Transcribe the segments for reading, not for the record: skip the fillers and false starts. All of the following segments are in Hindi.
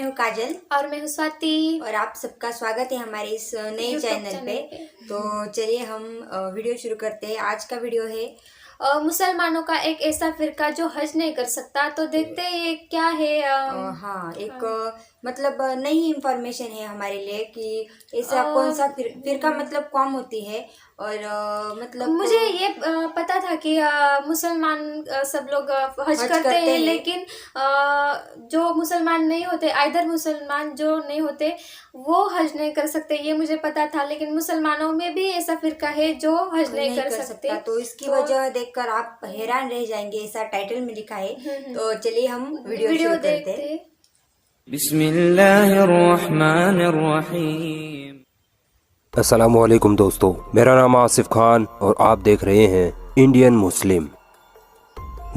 मैं हूँ काजल और मैं हूँ स्वाति और आप सबका स्वागत है हमारे इस नए चैनल पे। तो चलिए हम वीडियो शुरू करते हैं। आज का वीडियो है मुसलमानों का एक ऐसा फिरका जो हज नहीं कर सकता। तो देखते हैं ये क्या है। हाँ, एक मतलब नई इंफॉर्मेशन है हमारे लिए कि ऐसा कौन सा फिरका मतलब कौन होती है। और मतलब मुझे ये पता था कि मुसलमान सब लोग हज करते हैं, लेकिन जो मुसलमान नहीं होते, आइदर मुसलमान जो नहीं होते वो हज नहीं कर सकते, ये मुझे पता था। लेकिन मुसलमानों में भी ऐसा फिरका है जो हज नहीं कर सकते। तो इसकी वजह देखकर आप हैरान रह जाएंगे, ऐसा टाइटल में लिखा है। तो चलिए हम वीडियो शुरू करते हैं। बिस्मिल्लाहिर्रहमानिर्रहीम। अस्सलामुअलैकुम दोस्तों, मेरा नाम आसिफ खान और आप देख रहे हैं इंडियन मुस्लिम।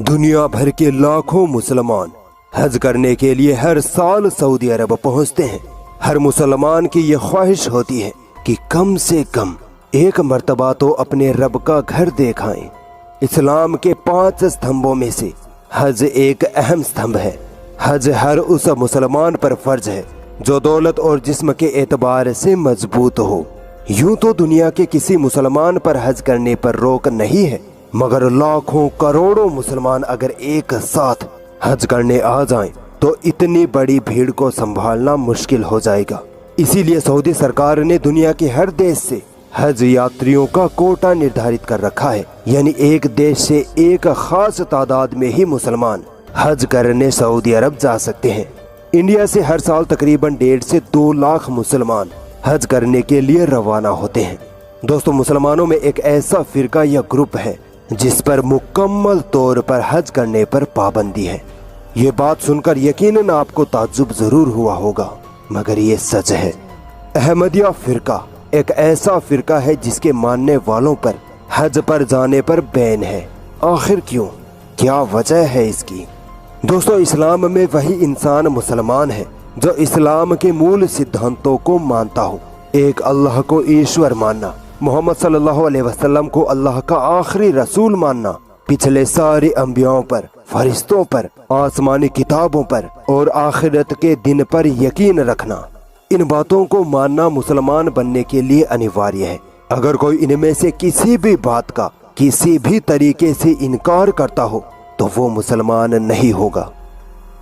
दुनिया भर के लाखों मुसलमान हज करने के लिए हर साल सऊदी अरब पहुंचते हैं। हर मुसलमान की ये ख्वाहिश होती है कि कम से कम एक मर्तबा तो अपने रब का घर देख आएं। इस्लाम के 5 स्तंभों में से हज एक अहम स्तंभ है। हज हर उस मुसलमान पर फर्ज है जो दौलत और जिस्म के एतबार से मजबूत हो। यूं तो दुनिया के किसी मुसलमान पर हज करने पर रोक नहीं है, मगर लाखों करोड़ों मुसलमान अगर एक साथ हज करने आ जाएं, तो इतनी बड़ी भीड़ को संभालना मुश्किल हो जाएगा। इसीलिए सऊदी सरकार ने दुनिया के हर देश से हज यात्रियों का कोटा निर्धारित कर रखा है। यानी एक देश से एक खास तादाद में ही मुसलमान हज करने सऊदी अरब जा सकते हैं। इंडिया से हर साल तकरीबन 1.5 से 2 लाख मुसलमान हज करने के लिए रवाना होते हैं। दोस्तों, मुसलमानों में एक ऐसा फिरका या ग्रुप है जिस पर मुकम्मल तौर पर हज करने पर पाबंदी है। ये बात सुनकर यकीनन आपको ताज्जुब जरूर हुआ होगा, मगर ये सच है। अहमदिया फिरका एक ऐसा फिरका है जिसके मानने वालों पर हज पर जाने पर बैन है। आखिर क्यों, क्या वजह है इसकी? दोस्तों, इस्लाम में वही इंसान मुसलमान है जो इस्लाम के मूल सिद्धांतों को मानता हो। एक अल्लाह को ईश्वर मानना, मोहम्मद सल्लल्लाहु अलैहि वसल्लम को अल्लाह का आखिरी रसूल मानना, पिछले सारे अंबियाओं पर, फरिश्तों पर, आसमानी किताबों पर और आखिरत के दिन पर यकीन रखना। इन बातों को मानना मुसलमान बनने के लिए अनिवार्य है। अगर कोई इनमें से किसी भी बात का किसी भी तरीके से इनकार करता हो तो वो मुसलमान नहीं होगा।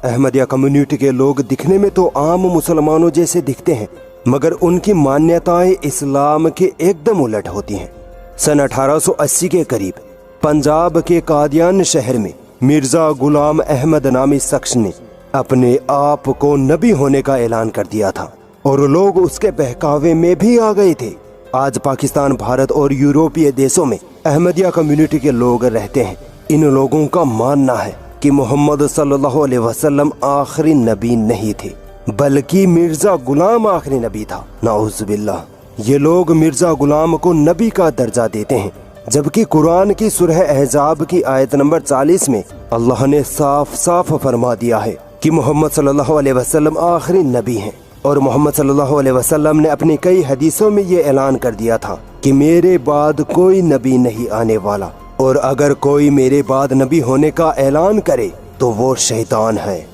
अहमदिया कम्युनिटी के लोग दिखने में तो आम मुसलमानों जैसे दिखते हैं, मगर उनकी मान्यताएं इस्लाम के एकदम उलट होती हैं। सन 1880 के करीब पंजाब के कादियान शहर में मिर्जा गुलाम अहमद नामी शख्स ने अपने आप को नबी होने का ऐलान कर दिया था और लोग उसके बहकावे में भी आ गए थे। आज पाकिस्तान, भारत और यूरोपीय देशों में अहमदिया कम्युनिटी के लोग रहते हैं। इन लोगों का मानना है कि मोहम्मद सल्लल्लाहु अलैहि वसल्लम आखिरी नबी नहीं थे, बल्कि मिर्जा गुलाम आखिरी नबी था। नाउज़ुबिल्लाह। ये लोग मिर्जा गुलाम को नबी का दर्जा देते हैं, जबकि कुरान की सूरह अहज़ाब की आयत नंबर 40 में अल्लाह ने साफ साफ फरमा दिया है कि मोहम्मद सल्लल्लाहु अलैहि वसल्लम आखिरी नबी हैं। और मोहम्मद सल्लल्लाहु अलैहि वसल्लम ने अपनी कई हदीसों में ये ऐलान कर दिया था कि मेरे बाद कोई नबी नहीं आने वाला, और अगर कोई मेरे बाद नबी होने का ऐलान करे तो वो शैतान है।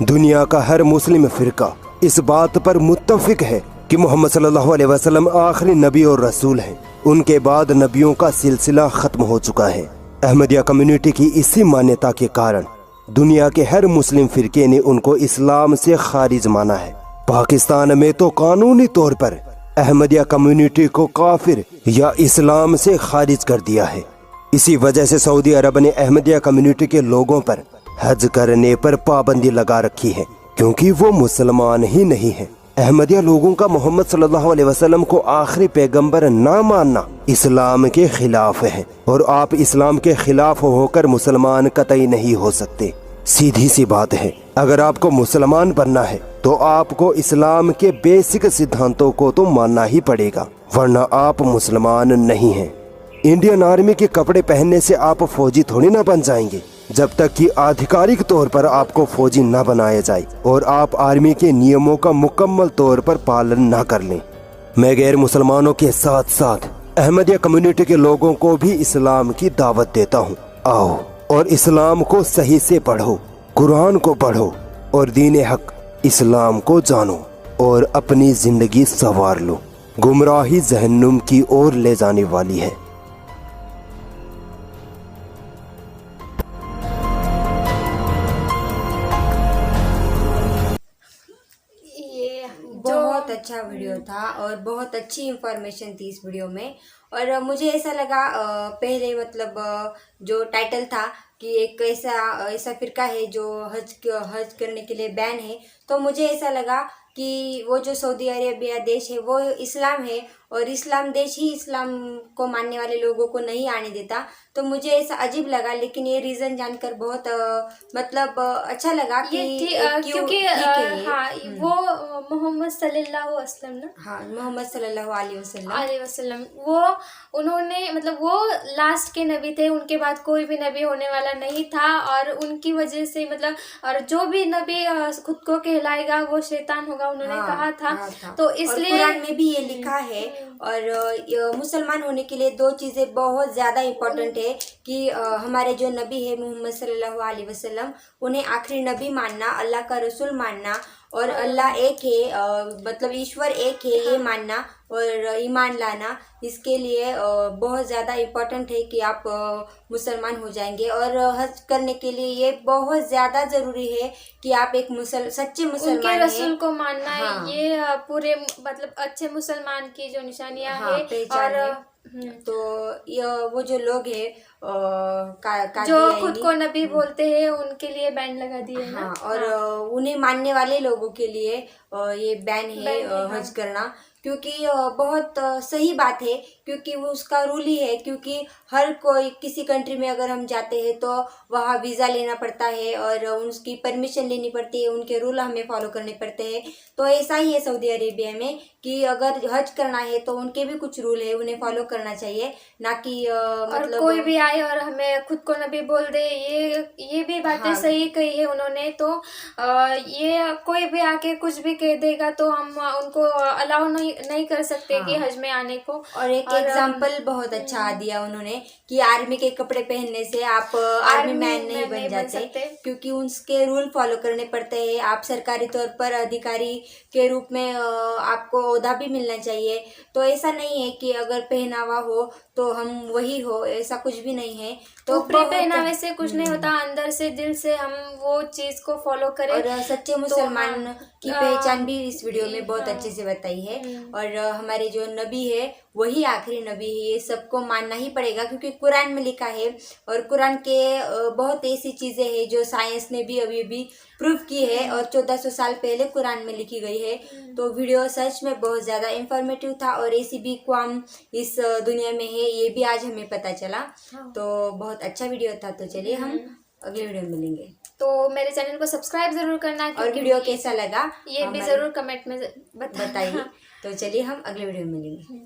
दुनिया का हर मुस्लिम फिरका इस बात पर मुत्तफिक है कि मोहम्मद सल्लल्लाहु अलैहि वसल्लम आखिरी नबी और रसूल हैं। उनके बाद नबियों का सिलसिला खत्म हो चुका है। अहमदिया कम्युनिटी की इसी मान्यता के कारण दुनिया के हर मुस्लिम फिरके ने उनको इस्लाम से खारिज माना है। पाकिस्तान में तो कानूनी तौर पर अहमदिया कम्युनिटी को काफिर या इस्लाम से खारिज कर दिया है। इसी वजह से सऊदी अरब ने अहमदिया कम्युनिटी के लोगों पर हज करने पर पाबंदी लगा रखी है, क्योंकि वो मुसलमान ही नहीं है। अहमदिया लोगों का मोहम्मद सल्लल्लाहु अलैहि वसल्लम को आखिरी पैगंबर ना मानना इस्लाम के खिलाफ है, और आप इस्लाम के खिलाफ होकर मुसलमान कतई नहीं हो सकते। सीधी सी बात है, अगर आपको मुसलमान बनना है तो आपको इस्लाम के बेसिक सिद्धांतों को तो मानना ही पड़ेगा, वरना आप मुसलमान नहीं हैं। इंडियन आर्मी के कपड़े पहनने से आप फौजी थोड़ी ना बन जाएंगे, जब तक कि आधिकारिक तौर पर आपको फौजी न बनाया जाए और आप आर्मी के नियमों का मुकम्मल तौर पर पालन न कर लें। मैं गैर मुसलमानों के साथ साथ अहमदिया कम्युनिटी के लोगों को भी इस्लाम की दावत देता हूँ। आओ और इस्लाम को सही से पढ़ो, कुरान को पढ़ो और दीन हक इस्लाम को जानो और अपनी जिंदगी संवार लो। गुमराही जहन्नुम की ओर ले जाने वाली है। ये बहुत अच्छा वीडियो था और बहुत अच्छी इंफॉर्मेशन थी इस वीडियो में। और मुझे ऐसा लगा पहले मतलब जो टाइटल था कि एक ऐसा फिरका है जो हज करने के लिए बैन है, तो मुझे ऐसा लगा कि वो जो सऊदी अरेबिया देश है वो इस्लाम है और इस्लाम देश ही इस्लाम को मानने वाले लोगों को नहीं आने देता। तो मुझे ऐसा अजीब लगा, लेकिन ये रीज़न जानकर बहुत मतलब अच्छा लगा कि क्योंकि हाँ वो मोहम्मद सल्लल्लाहु अलैहि वसल्लम ना, हाँ मोहम्मद सल्लल्लाहु अलैहि वसल्लम वो उन्होंने मतलब वो लास्ट के नबी थे, उनके बाद कोई भी नबी होने वाला नहीं था। और उनकी वजह से मतलब और जो भी नबी खुद को कहलाएगा वो शैतान होगा, उन्होंने कहा था। तो इसलिए और कुरान में भी ये लिखा है। और मुसलमान होने के लिए दो चीज़ें बहुत ज़्यादा इम्पोर्टेंट है कि हमारे जो नबी है मोहम्मद सल्लल्लाहु अलैहि वसल्लम, उन्हें आखिरी नबी मानना, अल्लाह का रसूल मानना और अल्लाह एक है, मतलब ईश्वर एक है ये मानना और ईमान लाना। इसके लिए बहुत ज़्यादा इम्पोर्टेंट है कि आप मुसलमान हो जाएंगे। और हज करने के लिए ये बहुत ज़्यादा ज़रूरी है कि आप एक सच्चे मुसलमान उनके रसूल को मानना है। हाँ। ये पूरे मतलब अच्छे मुसलमान की जो निशानियां हाँ, है। पहचान और है। तो वो जो लोग है जो खुद को नबी बोलते हैं उनके लिए बैन लगा दिए है ना। हाँ, और उन्हें मानने वाले लोगों के लिए ये बैन है हज करना, क्योंकि बहुत सही बात है, क्योंकि वो उसका रूल ही है। क्योंकि हर कोई किसी कंट्री में अगर हम जाते हैं तो वहाँ वीज़ा लेना पड़ता है और उसकी परमिशन लेनी पड़ती है, उनके रूल हमें फॉलो करने पड़ते हैं। तो ऐसा ही है सऊदी अरेबिया में कि अगर हज करना है तो उनके भी कुछ रूल है, उन्हें फॉलो करना चाहिए, ना कि मतलब कोई भी आए और हमें खुद को नबी बोल दे। ये भी बातें सही कही है उन्होंने। तो ये कोई भी आके कुछ भी कह देगा तो हम उनको अलाउ नहीं कर सकते कि हज में आने को। और एक एग्जाम्पल बहुत अच्छा दिया उन्होंने कि आर्मी के कपड़े पहनने से आप आर्मी मैन नहीं बन जाते, क्योंकि उसके रूल फॉलो करने पड़ते हैं। आप सरकारी तौर पर अधिकारी के रूप में आपको ओहदा भी मिलना चाहिए। तो ऐसा नहीं है कि अगर पहनावा हो तो हम वही हो, ऐसा कुछ भी नहीं है। तो ऊपरी पहनावे से कुछ नहीं होता, अंदर से दिल से हम वो चीज को फॉलो करें। और सच्चे मुसलमान की पहचान भी इस वीडियो में बहुत अच्छे से बताई है। और हमारे जो नबी है वही आखिरी नबी है, ये सबको मानना ही पड़ेगा, क्योंकि कुरान में लिखा है। और कुरान के बहुत ऐसी चीज़ें हैं जो साइंस ने भी अभी प्रूव की है और 1400 साल पहले कुरान में लिखी गई है। तो वीडियो सच में बहुत ज़्यादा इंफॉर्मेटिव था और ऐसी भी कौम इस दुनिया में है ये भी आज हमें पता चला। तो बहुत अच्छा वीडियो था। तो चलिए हम अगले वीडियो में मिलेंगे। तो मेरे चैनल को सब्सक्राइब जरूर करना और वीडियो कैसा लगा ये भी जरूर कमेंट में बताइए। तो चलिए हम अगले वीडियो में मिलेंगे।